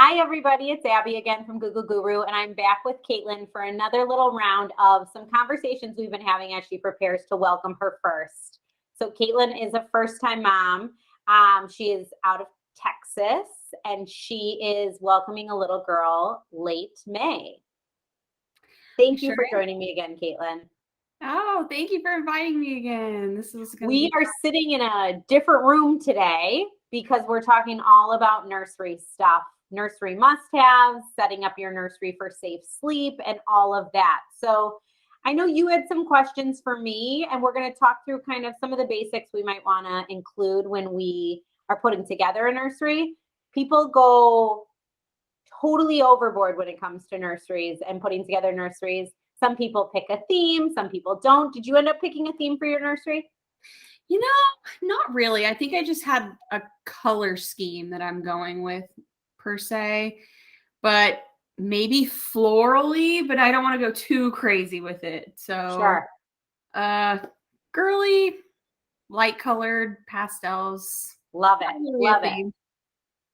Hi, everybody. It's Abby again from Gugu Guru, and I'm back with Kaitlyn for another little round of some conversations we've been having as she prepares to welcome her first. So, Kaitlyn is a first-time mom. She is out of Texas, and she is welcoming a little girl late May. Thank you Sure. for joining me again, Kaitlyn. Oh, thank you for inviting me again. This is going to We be are sitting in a different room today because we're talking all about nursery stuff, nursery must-haves, setting up your nursery for safe sleep, and all of that. So I know you had some questions for me, and we're going to talk through kind of some of the basics we might want to include when we are putting together a nursery. People go totally overboard when it comes to nurseries and putting together nurseries. Some people pick a theme, some people don't. Did you end up picking a theme for your nursery? not really. I think I just had a color scheme that I'm going with per se, but maybe florally, but I don't want to go too crazy with it. So, Sure. Girly, light colored pastels. Love Not it. really a Love it. theme.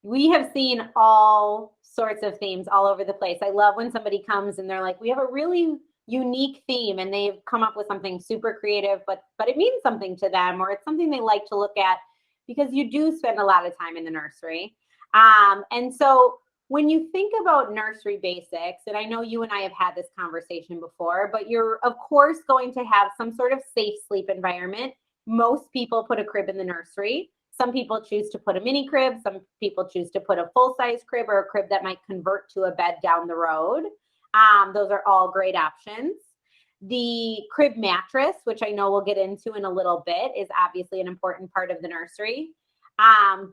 We have seen all sorts of themes all over the place. I love when somebody comes and they're like, we have a really unique theme, and they've come up with something super creative, but it means something to them, or it's something they like to look at because you do spend a lot of time in the nursery. And so when you think about nursery basics, and I know you and I have had this conversation before, but you're of course going to have some sort of safe sleep environment. Most people put a crib in the nursery. Some people choose to put a mini crib. Some people choose to put a full-size crib or a crib that might convert to a bed down the road. Those are all great options. The crib mattress, which I know we'll get into in a little bit, is obviously an important part of the nursery.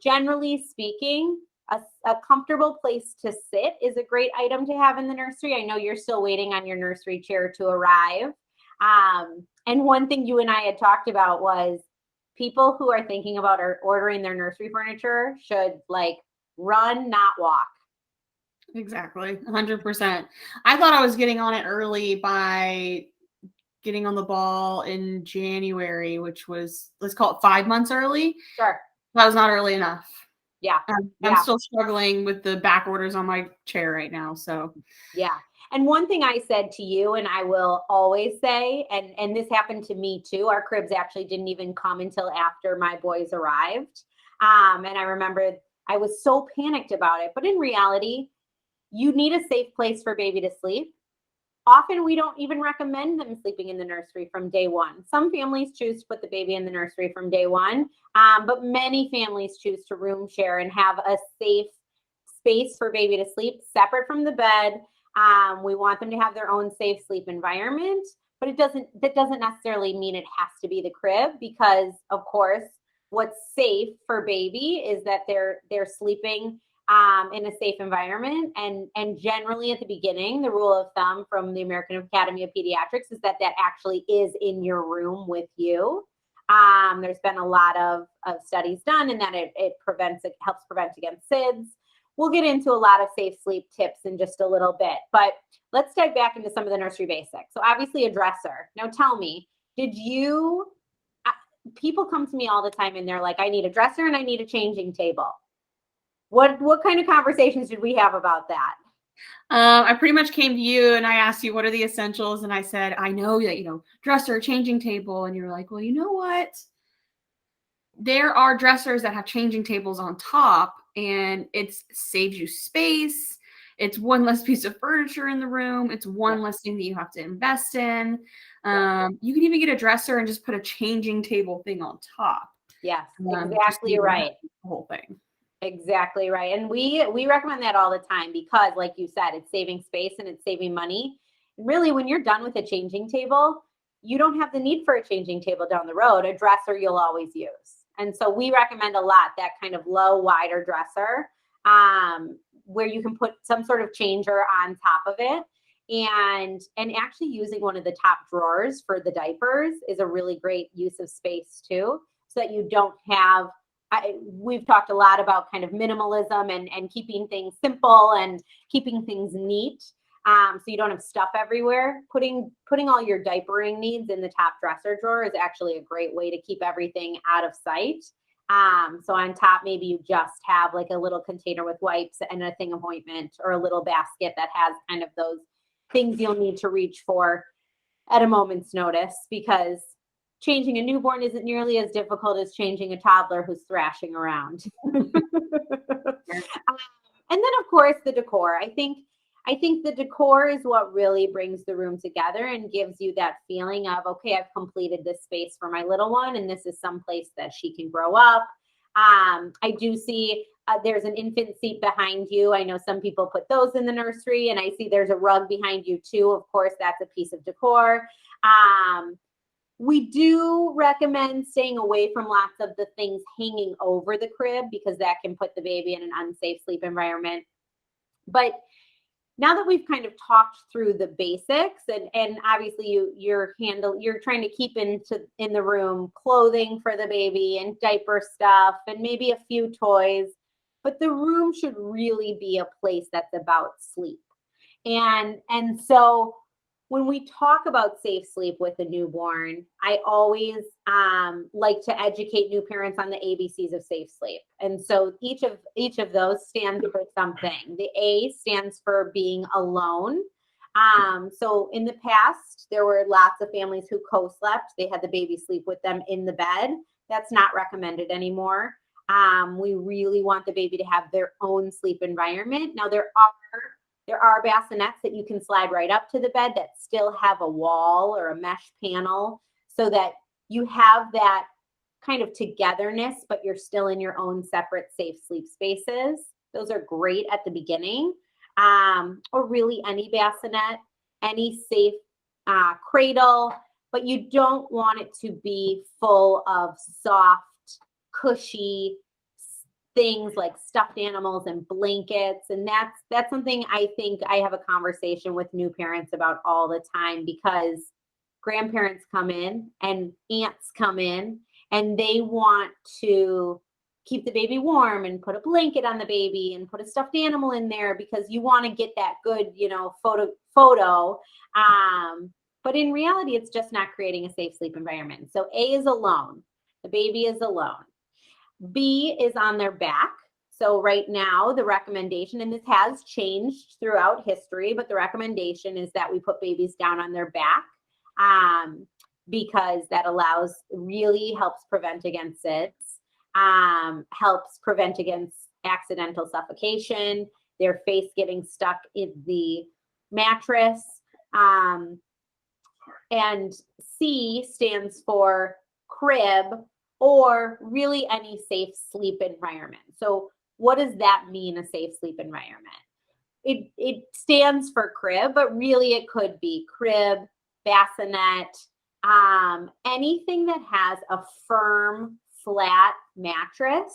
Generally speaking, a comfortable place to sit is a great item to have in the nursery. I know you're still waiting on your nursery chair to arrive. And one thing you and I had talked about was people who are thinking about ordering their nursery furniture should like run, not walk. Exactly. 100%. I thought I was getting on it early by getting on the ball in January, which was, let's call it 5 months early. Sure. That was not early enough. Yeah. I'm still struggling with the back orders on my chair right now. So yeah. And one thing I said to you, and I will always say, and this happened to me too, our cribs actually didn't even come until after my boys arrived. And I remember I was so panicked about it. But in reality, you need a safe place for baby to sleep. Often we don't even recommend them sleeping in the nursery from day one. Some families choose to put the baby in the nursery from day one, but many families choose to room share and have a safe space for baby to sleep separate from the bed. We want them to have their own safe sleep environment, but that doesn't necessarily mean it has to be the crib, because of course, what's safe for baby is that they're sleeping in a safe environment. And generally at the beginning, the rule of thumb from the American Academy of Pediatrics is that actually is in your room with you. There's been a lot of studies done, and that it helps prevent against SIDS. We'll get into a lot of safe sleep tips in just a little bit, but let's dive back into some of the nursery basics. So obviously a dresser. Now tell me, people come to me all the time and they're like, I need a dresser and I need a changing table. What kind of conversations did we have about that? I pretty much came to you and I asked you, what are the essentials? And I said, I know that, dresser, changing table. And you were like, well, you know what? There are dressers that have changing tables on top, and it saves you space. It's one less piece of furniture in the room. It's one less thing that you have to invest in. You can even get a dresser and just put a changing table thing on top. Yes, exactly right. The whole thing. Exactly right. And we recommend that all the time because, like you said, it's saving space and it's saving money. And really, when you're done with a changing table, you don't have the need for a changing table down the road. A dresser you'll always use. And so we recommend a lot that kind of low, wider dresser where you can put some sort of changer on top of it. And actually using one of the top drawers for the diapers is a really great use of space too, so that you don't have we've talked a lot about kind of minimalism and keeping things simple and keeping things neat. So you don't have stuff everywhere. Putting all your diapering needs in the top dresser drawer is actually a great way to keep everything out of sight. So on top, maybe you just have like a little container with wipes and a thing of ointment, or a little basket that has kind of those things you'll need to reach for at a moment's notice, because changing a newborn isn't nearly as difficult as changing a toddler who's thrashing around. And then of course the decor. I think the decor is what really brings the room together and gives you that feeling of, okay, I've completed this space for my little one, and this is some place that she can grow up. I do see there's an infant seat behind you. I know some people put those in the nursery, and I see there's a rug behind you too. Of course, that's a piece of decor. We do recommend staying away from lots of the things hanging over the crib, because that can put the baby in an unsafe sleep environment. But now that we've kind of talked through the basics, and obviously you're trying to keep in the room clothing for the baby and diaper stuff and maybe a few toys, but the room should really be a place that's about sleep. And so when we talk about safe sleep with a newborn, I always like to educate new parents on the ABCs of safe sleep. And so each of those stands for something. The A stands for being alone. So in the past, there were lots of families who co-slept. They had the baby sleep with them in the bed. That's not recommended anymore. We really want the baby to have their own sleep environment. Now, there are bassinets that you can slide right up to the bed that still have a wall or a mesh panel, so that you have that kind of togetherness, but you're still in your own separate safe sleep spaces. Those are great at the beginning. Or really any bassinet, any safe cradle, but you don't want it to be full of soft, cushy things like stuffed animals and blankets. And that's something I think I have a conversation with new parents about all the time, because grandparents come in and aunts come in and they want to keep the baby warm and put a blanket on the baby and put a stuffed animal in there, because you want to get that good, photo. But in reality, it's just not creating a safe sleep environment. So A is alone. The baby is alone. B is on their back. So right now, the recommendation, and this has changed throughout history, but the recommendation is that we put babies down on their back, because that really helps prevent against SIDS, helps prevent against accidental suffocation, their face getting stuck in the mattress. And C stands for crib, or really any safe sleep environment. So what does that mean, a safe sleep environment? It stands for crib, but really it could be crib, bassinet, anything that has a firm, flat mattress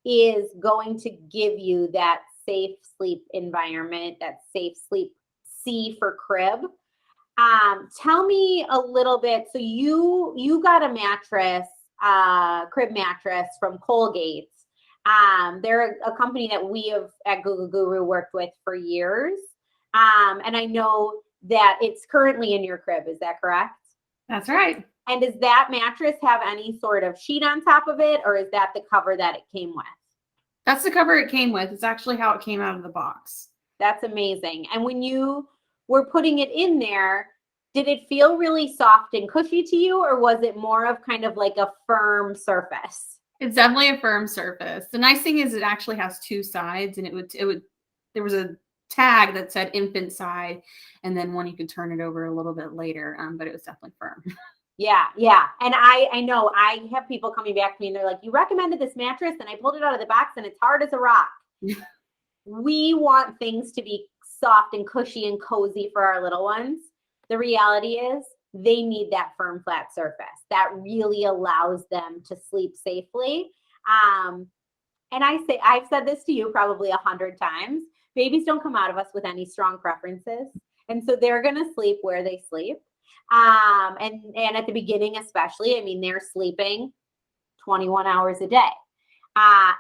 is going to give you that safe sleep environment, that safe sleep. C for crib. Tell me a little bit. So you got a mattress, crib mattress from Colgate. They're a company that we have at Gugu Guru worked with for years. And I know that it's currently in your crib. Is that correct? That's right. And does that mattress have any sort of sheet on top of it, or is that the cover that it came with? That's the cover it came with. It's actually how it came out of the box. That's amazing. And when you were putting it in there, did it feel really soft and cushy to you, or was it more of kind of like a firm surface? It's definitely a firm surface. The nice thing is it actually has two sides, and there was a tag that said infant side, and then one you could turn it over a little bit later, but it was definitely firm. Yeah. And I know I have people coming back to me and they're like, you recommended this mattress and I pulled it out of the box and it's hard as a rock. We want things to be soft and cushy and cozy for our little ones. The reality is they need that firm, flat surface that really allows them to sleep safely. And I've said this to you probably 100 times. Babies don't come out of us with any strong preferences. And so they're going to sleep where they sleep. And at the beginning, especially, I mean, they're sleeping 21 hours a day,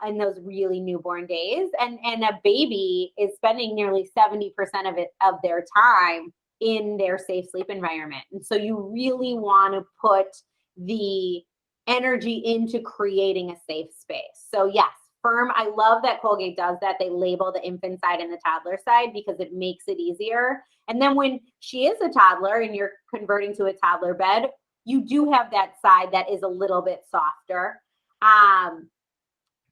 in those really newborn days. And a baby is spending nearly 70% of their time in their safe sleep environment. And so you really want to put the energy into creating a safe space. So yes, firm. I love that Colgate does that. They label the infant side and the toddler side because it makes it easier. And then when she is a toddler and you're converting to a toddler bed, you do have that side that is a little bit softer. And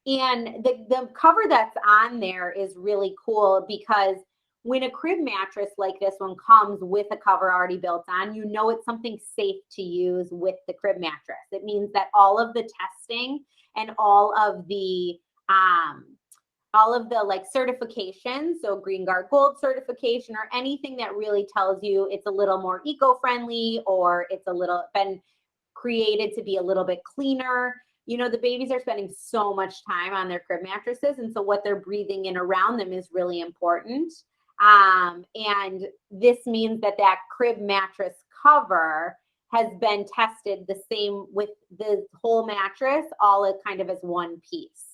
the cover that's on there is really cool because when a crib mattress like this one comes with a cover already built on, you know it's something safe to use with the crib mattress. It means that all of the testing and all of the like certifications, so Green Guard Gold certification or anything that really tells you it's a little more eco-friendly or it's a little been created to be a little bit cleaner. You know, the babies are spending so much time on their crib mattresses. And so what they're breathing in around them is really important. And this means that that crib mattress cover has been tested the same with the whole mattress, all as kind of as one piece.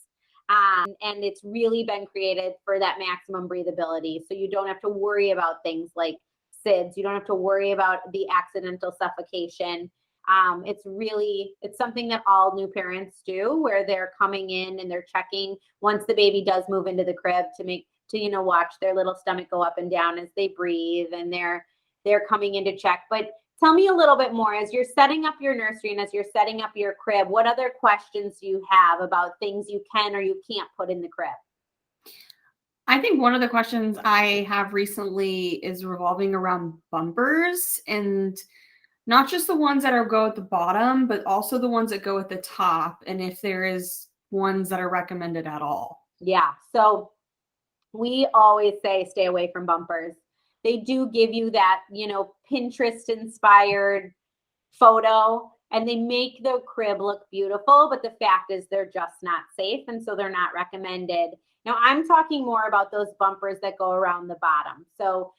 And it's really been created for that maximum breathability. So you don't have to worry about things like SIDS. You don't have to worry about the accidental suffocation. It's something that all new parents do where they're coming in and they're checking once the baby does move into the crib to watch their little stomach go up and down as they breathe, and they're coming in to check. But tell me a little bit more as you're setting up your nursery and as you're setting up your crib, what other questions do you have about things you can or you can't put in the crib? I think one of the questions I have recently is revolving around bumpers, and not just the ones that go at the bottom, but also the ones that go at the top, and if there is ones that are recommended at all. Yeah. So we always say stay away from bumpers. They do give you that, Pinterest inspired photo and they make the crib look beautiful, but the fact is they're just not safe. And so they're not recommended. Now I'm talking more about those bumpers that go around the bottom. So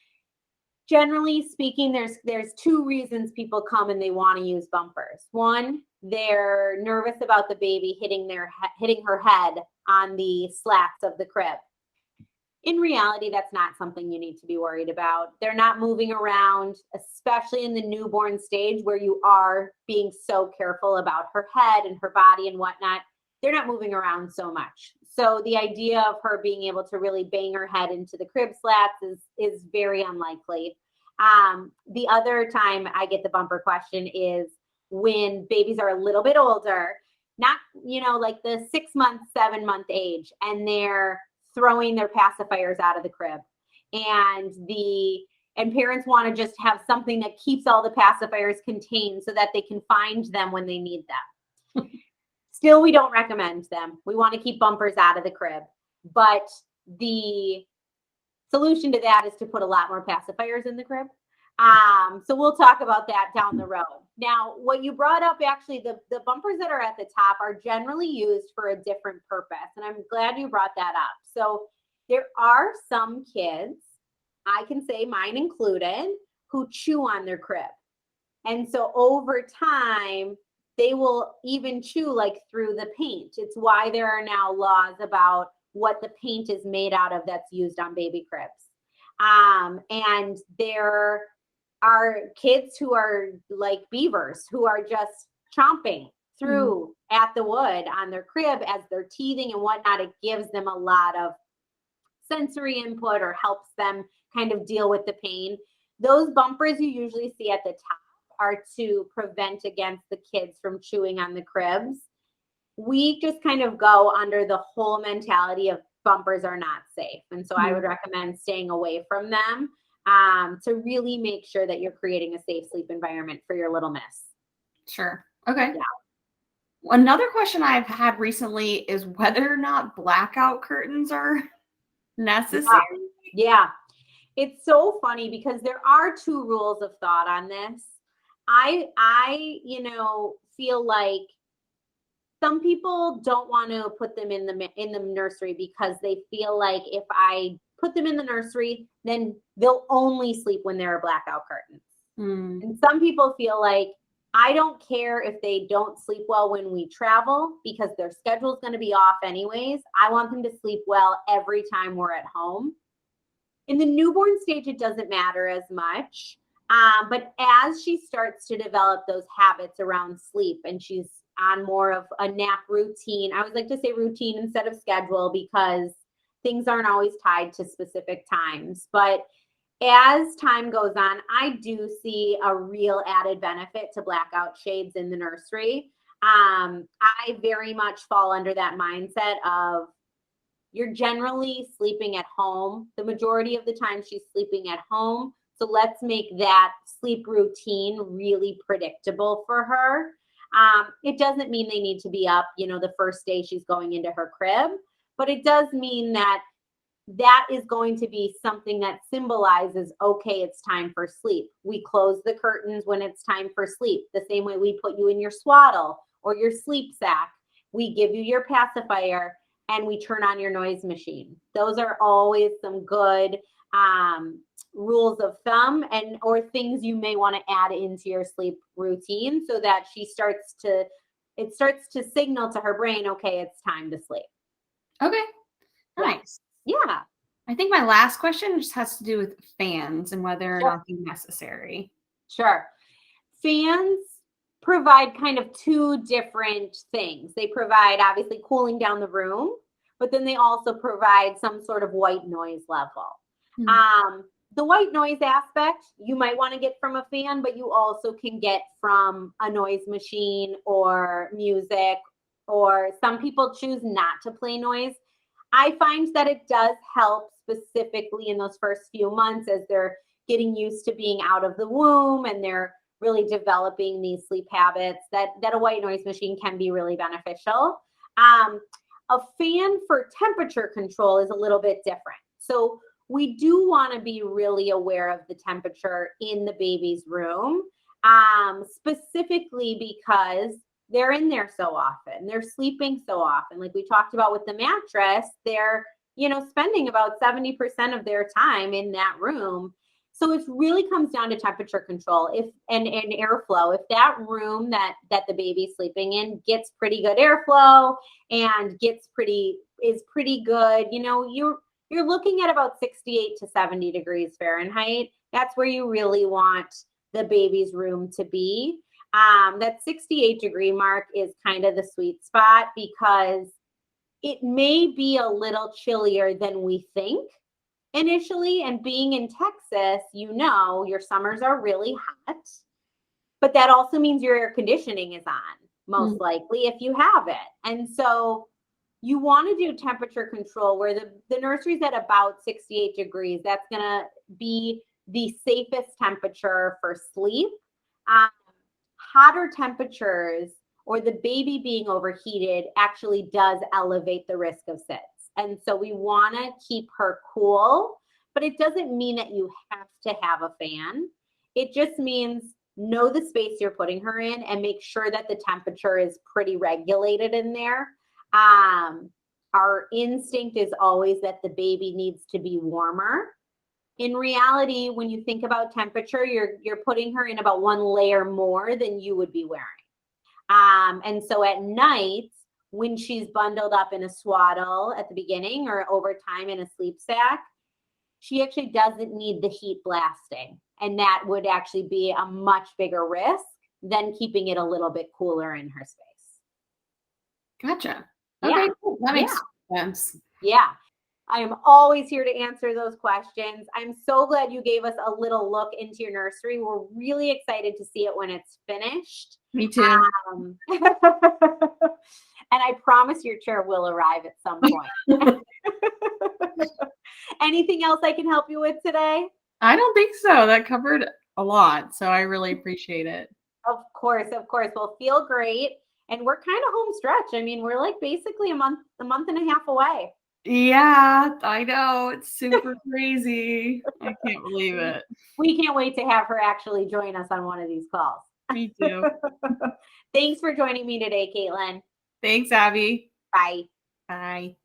generally speaking, there's two reasons people come and they want to use bumpers. One, they're nervous about the baby hitting her head on the slats of the crib. In reality, that's not something you need to be worried about. They're not moving around, especially in the newborn stage where you are being so careful about her head and her body and whatnot. They're not moving around so much. So the idea of her being able to really bang her head into the crib slats is very unlikely. The other time I get the bumper question is when babies are a little bit older, not, like the 6 month, 7 month age, and they're throwing their pacifiers out of the crib. And parents want to just have something that keeps all the pacifiers contained so that they can find them when they need them. Still, we don't recommend them. We want to keep bumpers out of the crib. But the solution to that is to put a lot more pacifiers in the crib. So we'll talk about that down the road. Now, what you brought up, actually, the bumpers that are at the top are generally used for a different purpose. And I'm glad you brought that up. So there are some kids, I can say mine included, who chew on their crib. And so over time, they will even chew like through the paint. It's why there are now laws about what the paint is made out of that's used on baby cribs. And there are kids who are like beavers who are just chomping through at the wood on their crib as they're teething and whatnot. It gives them a lot of sensory input or helps them kind of deal with the pain. Those bumpers you usually see at the top are to prevent against the kids from chewing on the cribs. We just kind of go under the whole mentality of bumpers are not safe. And so I would recommend staying away from them to really make sure that you're creating a safe sleep environment for your little miss. Sure. Okay. Yeah. Another question I've had recently is whether or not blackout curtains are necessary. Yeah. It's so funny because there are two rules of thought on this. I feel like some people don't want to put them in the nursery because they feel like if I put them in the nursery, then they'll only sleep when there are blackout curtains. And some people feel like I don't care if they don't sleep well when we travel because their schedule is going to be off anyways. I want them to sleep well every time we're at home. In the newborn stage, it doesn't matter as much. But as she starts to develop those habits around sleep and she's on more of a nap routine. I always like to say routine instead of schedule because things aren't always tied to specific times. But as time goes on, I do see a real added benefit to blackout shades in the nursery. I very much fall under that mindset of you're generally sleeping at home. The majority of the time she's sleeping at home. So let's make that sleep routine really predictable for her. It doesn't mean they need to be up, the first day she's going into her crib, but it does mean that is going to be something that symbolizes, okay, it's time for sleep. We close the curtains when it's time for sleep. The same way we put you in your swaddle or your sleep sack. We give you your pacifier and we turn on your noise machine. Those are always some good rules of thumb or things you may want to add into your sleep routine so that it starts to signal to her brain, okay, it's time to sleep. Okay. Nice. Yeah. I think my last question just has to do with fans and whether or not they're necessary. Sure. Fans provide kind of two different things. They provide obviously cooling down the room, but then they also provide some sort of white noise level. The white noise aspect you might want to get from a fan, but you also can get from a noise machine or music, or some people choose not to play noise. I find that it does help specifically in those first few months as they're getting used to being out of the womb and they're really developing these sleep habits that a white noise machine can be really beneficial. A fan for temperature control is a little bit different. So we do want to be really aware of the temperature in the baby's room, specifically because they're in there so often. They're sleeping so often. Like we talked about with the mattress, they're, spending about 70% of their time in that room. So it really comes down to temperature control and airflow. If that room that the baby's sleeping in gets pretty good airflow and is pretty good, you're looking at about 68 to 70 degrees Fahrenheit. That's where you really want the baby's room to be. That 68 degree mark is kind of the sweet spot because it may be a little chillier than we think initially. And being in Texas, your summers are really hot, but that also means your air conditioning is on, most likely, if you have it. And so you want to do temperature control where the nursery's at about 68 degrees. That's going to be the safest temperature for sleep. Hotter temperatures or the baby being overheated actually does elevate the risk of SIDS. And so we want to keep her cool, but it doesn't mean that you have to have a fan. It just means know the space you're putting her in and make sure that the temperature is pretty regulated in there. Our instinct is always that the baby needs to be warmer. In reality, when you think about temperature, you're putting her in about one layer more than you would be wearing. And so at night, when she's bundled up in a swaddle at the beginning or over time in a sleep sack, she actually doesn't need the heat blasting. And that would actually be a much bigger risk than keeping it a little bit cooler in her space. Gotcha. Yeah. Okay, cool. That makes sense. Yeah. I am always here to answer those questions. I'm so glad you gave us a little look into your nursery. We're really excited to see it when it's finished. Me too. And I promise your chair will arrive at some point. Anything else I can help you with today? I don't think so. That covered a lot. So I really appreciate it. Of course. Well, feel great. And we're kind of home stretch. I mean, we're like basically a month and a half away. Yeah, I know. It's super crazy. I can't believe it. We can't wait to have her actually join us on one of these calls. Me too. Thanks for joining me today, Kaitlyn. Thanks, Abby. Bye. Bye.